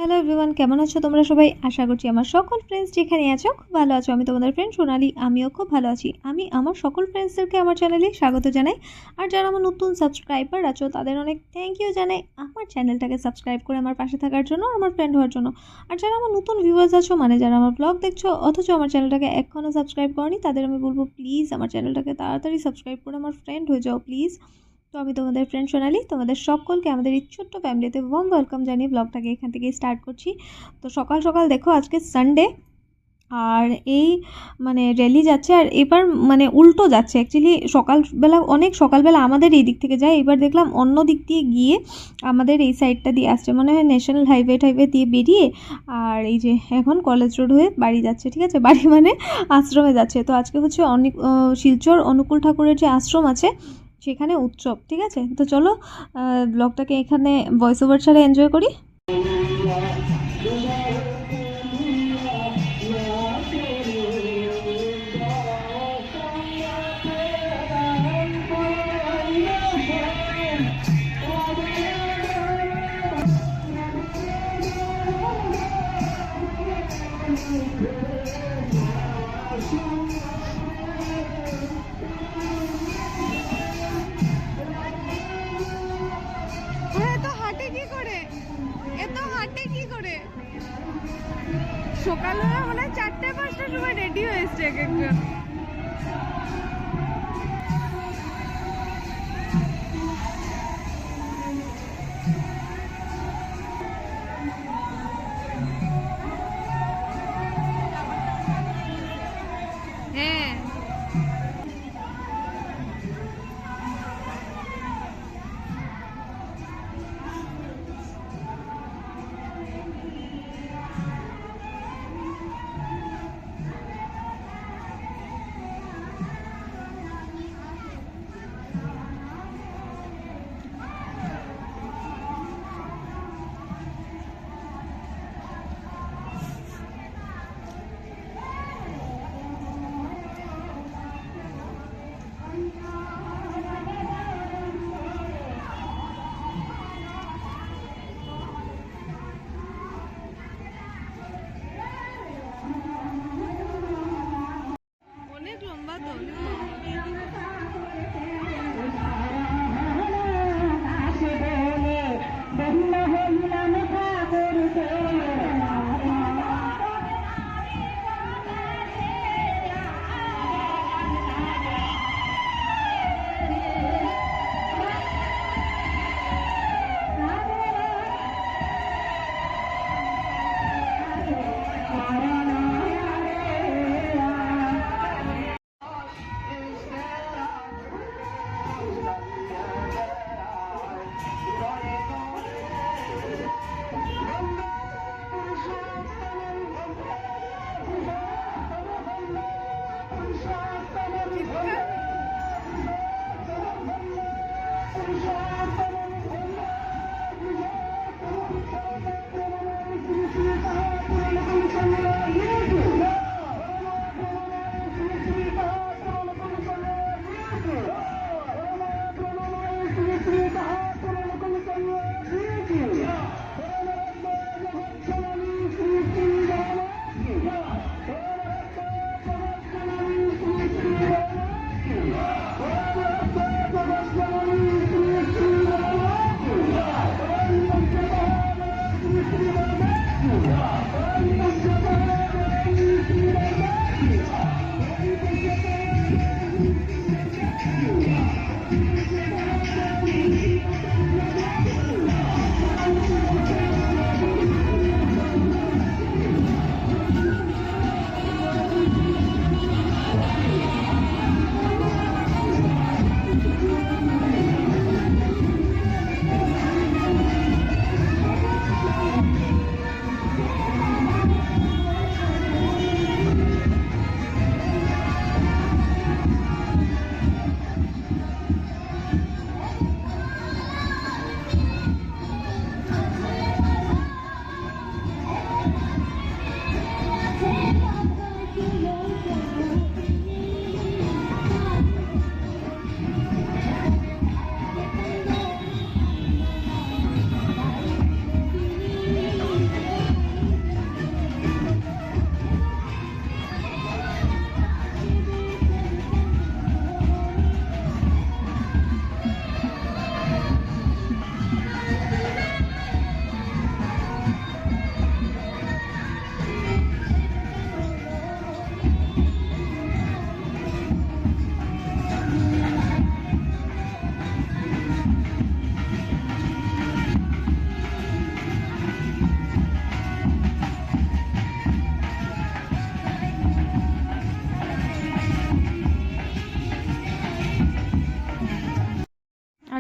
Hello everyone, কেমন আছো তোমরা সবাই? আশা করছি আমার সকল ফ্রেন্ডস যেখানে আছো খুব ভালো আছো। আমি তোমাদের ফ্রেন্ড সোনালি, আমিও খুব ভালো আছি। আমি আমার সকল ফ্রেন্ডসদেরকে আমার চ্যানেলে স্বাগত জানাই। আর যারা আমার নতুন সাবস্ক্রাইবার আছো তাদের অনেক থ্যাংক ইউ জানাই আমার চ্যানেলটাকে সাবস্ক্রাইব করে আমার পাশে থাকার জন্য, আমার ফ্রেন্ড হওয়ার জন্য। আর যারা আমার নতুন ভিউয়ার্স আছো, মানে যারা আমার ব্লগ দেখছো অথচ আমার চ্যানেলটাকে এখনও সাবস্ক্রাইব করনি, তাদের আমি বলবো প্লিজ আমার চ্যানেলটাকে তাড়াতাড়ি সাবস্ক্রাইব করে আমার ফ্রেন্ড হয়ে যাও প্লিজ। তো আমি তোমাদের ফ্রেন্ড সোনালি, তোমাদের সকলকে আমাদের এই ছোট্ট ফ্যামিলিতে ওয়ার্ম ওয়েলকাম জানিয়ে ব্লগটাকে এখান থেকেই স্টার্ট করছি। তো সকাল সকাল দেখো আজকে সানডে, আর এই মানে র্যালি যাচ্ছে, আর এবার মানে উল্টো যাচ্ছে অ্যাকচুয়ালি। সকালবেলা অনেক সকালবেলা আমাদের এই দিক থেকে যায়, এবার দেখলাম অন্য দিক দিয়ে গিয়ে আমাদের এই সাইডটা দিয়ে আসছে, মনে হয় ন্যাশনাল হাইওয়ে দিয়ে বেরিয়ে। আর এই যে এখন কলেজ রোড হয়ে বাড়ি যাচ্ছে, ঠিক আছে, বাড়ি মানে আশ্রমে যাচ্ছে। তো আজকে হচ্ছে অনেক শিলচর অনুকূল ঠাকুরের যে আশ্রম আছে সেখানে উৎসব, ঠিক আছে। তো চলো ব্লগটাকে এখানে ভয়েস ওভার ছাড়া এনজয় করি। সকালবেলা মনে হয় 4-5টার সময় রেডি হয়ে এসছে এক একজন। হ্যাঁ,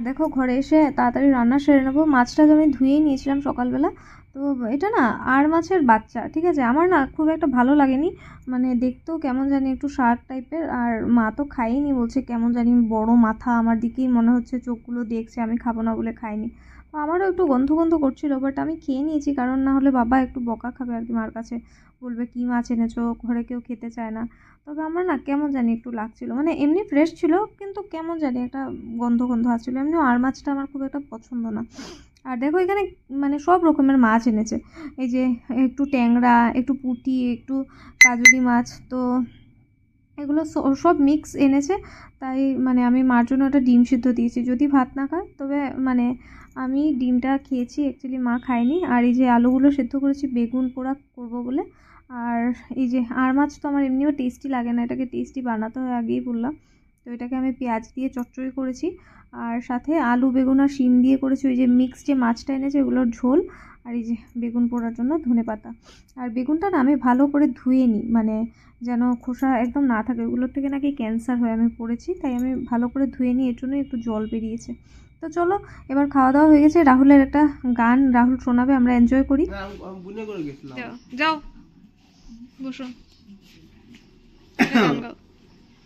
দেখো ঘরে এসে তাড়াতাড়ি রান্না সেরে নেবো। মাছটা আমি ধুয়েই নিয়েছিলাম সকালবেলা। তো এটা না আর মাছের বাচ্চা, ঠিক আছে? আমার না খুব একটা ভালো লাগেনি, মানে দেখতেও কেমন জানি একটু শার্ক টাইপের। আর মা তো খাইনি, বলছে কেমন জানি বড় মাথা, আমার দিকেই মনে হচ্ছে, চোখগুলো দেখছে, আমি খাবো না বলে খাইনি। তো আমারও একটু গন্ধ গন্ধ করছিলো, বাট আমি খেয়ে নিয়েছি, কারণ না হলে বাবা একটু বকা খাবে আর কি মার কাছে, বলবে কী মাছ এনেছো, ঘরে কেউ খেতে চায় না। তবে আমার না কেমন জানি একটু লাগছিলো, মানে এমনি ফ্রেশ ছিল কিন্তু কেমন জানি একটা গন্ধ গন্ধ আসছিলো। এমনিও আর মাছটা আমার খুব একটা পছন্দ না। আর দেখো এখানে মানে সব রকমের মাছ এনেছে, এই যে একটু ট্যাংরা, একটু পুঁটি, একটু কাজলি মাছ, তো এগুলো সব মিক্স এনেছে। তাই মানে আমি মার জন্য একটা ডিম সিদ্ধ দিয়েছি, যদি ভাত না খায় তবে মানে আমি ডিমটা খেয়েছি, অ্যাকচুয়ালি মা খায়নি। আর এই যে আলুগুলো সেদ্ধ করেছি বেগুন পোড়া করবো বলে। আর এই যে আর মাছ তো আমার এমনিও টেস্টি লাগে না, এটাকে টেস্টি বানাতে হয়, আগেই বললাম। তো এটাকে আমি পেঁয়াজ দিয়ে চচ্চড়ি করেছি, আর সাথে আলু বেগুন আর শিম দিয়ে করেছি ওই যে মিক্স যে মাছটা এনেছে ওগুলোর ঝোল। আর এই যে বেগুন পোড়ার জন্য ধনেপাতা। আর বেগুনটা না আমি ভালো করে ধুয়ে নিই, মানে যেন খোসা একদম না থাকে, ওগুলোর থেকে নাকি ক্যান্সার হয় আমি পড়েছি, তাই আমি ভালো করে ধুয়ে নিই, এর জন্যই একটু জল বেরিয়েছে। তো চলো এবার খাওয়া দাওয়া হয়ে গেছে, রাহুলের একটা গান রাহুল শোনাবে, আমরা এনজয় করি। যাও বসো,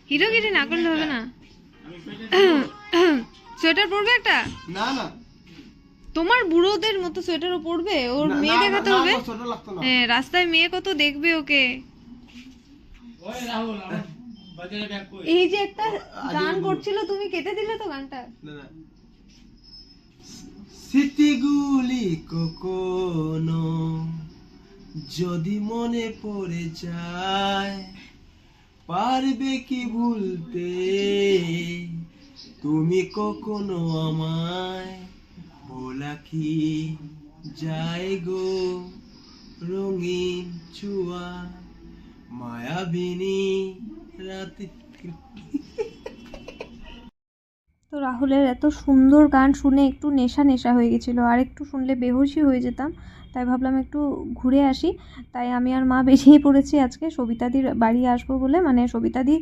হিরোগিরি না করলে হবে না। সোয়েটার পরবে একটা? না না, তোমার বুড়োদের মতো সোয়েটারও পরবে, ওর মেয়ে দেখাতে হবে। হ্যাঁ, রাস্তায় মেয়ে কত দেখবে ওকে। এই যে একটা গান করছিল, তুমি কেটে দিলে তো গানটা। স্মৃতিগুলি কখনো যদি মনে পড়ে যায়, পারবে কি ভুলতে তুমি কখনো আমায়? বলা কি যায় গো রঙিন ছুয়া মায়াবিনী রাতে। তো রাহুলের এত সুন্দর গান শুনে একটু নেশা নেশা হয়ে গেছিলো, আর একটু শুনলে বেহুশই হয়ে যেতাম, তাই ভাবলাম একটু ঘুরে আসি। তাই আমি আর মা বেরিয়ে পড়েছি আজকে সবিতাদির বাড়ি আসবো বলে, মানে সবিতাদি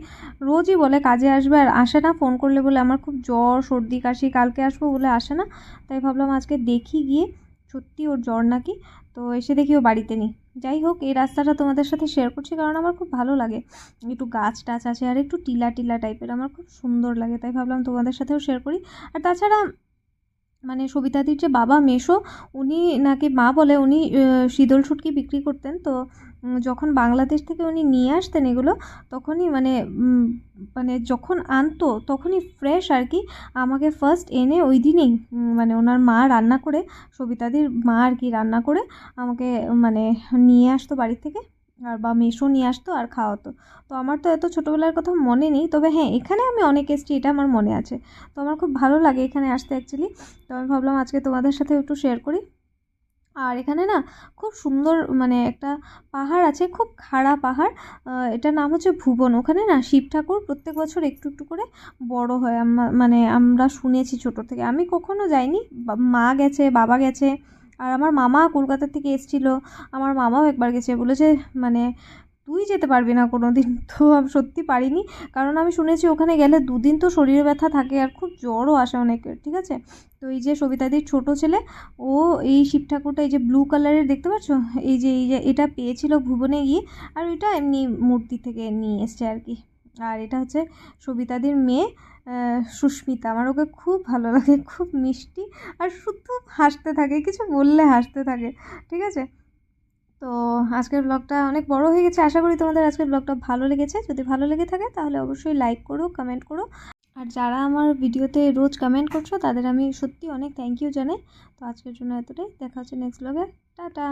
রোজই বলে কাজে আসবে আর আসে না, ফোন করলে বলে আমার খুব জ্বর সর্দি কাশি, কালকে আসবো বলে আসে না। তাই ভাবলাম আজকে দেখি গিয়ে, সত্যি ওর জ্বর নাকি। তো এসে দেখি ও বাড়িতে নেই। যাই হোক, এই রাস্তাটা তোমাদের সাথে শেয়ার করছি কারণ আমার খুব ভালো লাগে, একটু গাছ টাছ আছে আর একটু টিলা টিলা টাইপের, আমার খুব সুন্দর লাগে, তাই ভাবলাম তোমাদের সাথেও শেয়ার করি। আর তাছাড়া মানে সবিতাদির যে বাবা মেসো, উনি নাকি মা বলে উনি শীতল শুটকি বিক্রি করতেন। তো যখন বাংলাদেশ থেকে উনি নিয়ে আসতেন এগুলো, তখনই মানে মানে যখন আনতো তখনই ফ্রেশ আর কি, আমাকে ফার্স্ট এনে ওই দিনেই মানে ওনার মা রান্না করে, সবিতাদির মা আর কি রান্না করে আমাকে মানে নিয়ে আসতো বাড়ি থেকে, আর বা মেসো নিয়ে আসতো আর খাওয়াতো। তো আমার তো এত ছোটোবেলার কথা মনে নেই, তবে হ্যাঁ এখানে আমি অনেক এসেছি এটা আমার মনে আছে। তো আমার খুব ভালো লাগে এখানে আসতে অ্যাকচুয়ালি। তো আমি ভাবলাম আজকে তোমাদের সাথে একটু শেয়ার করি। আর এখানে না খুব সুন্দর মানে একটা পাহাড় আছে, খুব খাড়া পাহাড়, এটার নাম হচ্ছে ভুবন। ওখানে না শিব ঠাকুর প্রত্যেক বছর একটু একটু করে বড় হয়, মানে আমরা শুনেছি ছোটো থেকে, আমি কখনো যাইনি, মা গেছে, বাবা গেছে, আর আমার মামা কলকাতা থেকে এসেছিলো, আমার মামাও একবার গেছে, বলেছে মানে তুই যেতে পারবি না কোনো দিন। তো আমি সত্যি পারিনি, কারণ আমি শুনেছি ওখানে গেলে 2 দিন তো শরীরে ব্যথা থাকে আর খুব জ্বরও আসে অনেকের, ঠিক আছে? তো এই যে সবিতাদির ছোটো ছেলে, ও এই শিব ঠাকুরটা এই যে ব্লু কালারের দেখতে পাচ্ছ, এই যে এটা পেয়েছিল ভুবনে গিয়ে, আর ওইটা এমনি মূর্তি থেকে নিয়ে এসছে আর কি। আর এটা হচ্ছে সবিতাদির মেয়ে সুস্মিতা, আমার ওকে খুব ভালো লাগে, খুব মিষ্টি, আর শুধু হাসতে থাকে, কিছু বললে হাসতে থাকে, ঠিক আছে? তো আজকের ব্লগটা অনেক বড় হয়ে গেছে, আশা করি তোমাদের আজকের ব্লগটা ভালো লেগেছে। যদি ভালো লেগে থাকে তাহলে অবশ্যই লাইক করো, কমেন্ট করো, আর যারা আমার ভিডিওতে রোজ কমেন্ট করছো তাদের আমি সত্যি অনেক থ্যাংক ইউ জানাই। তো আজকের জন্য এতটাই, দেখা হচ্ছে নেক্সট ব্লগে, টাটা।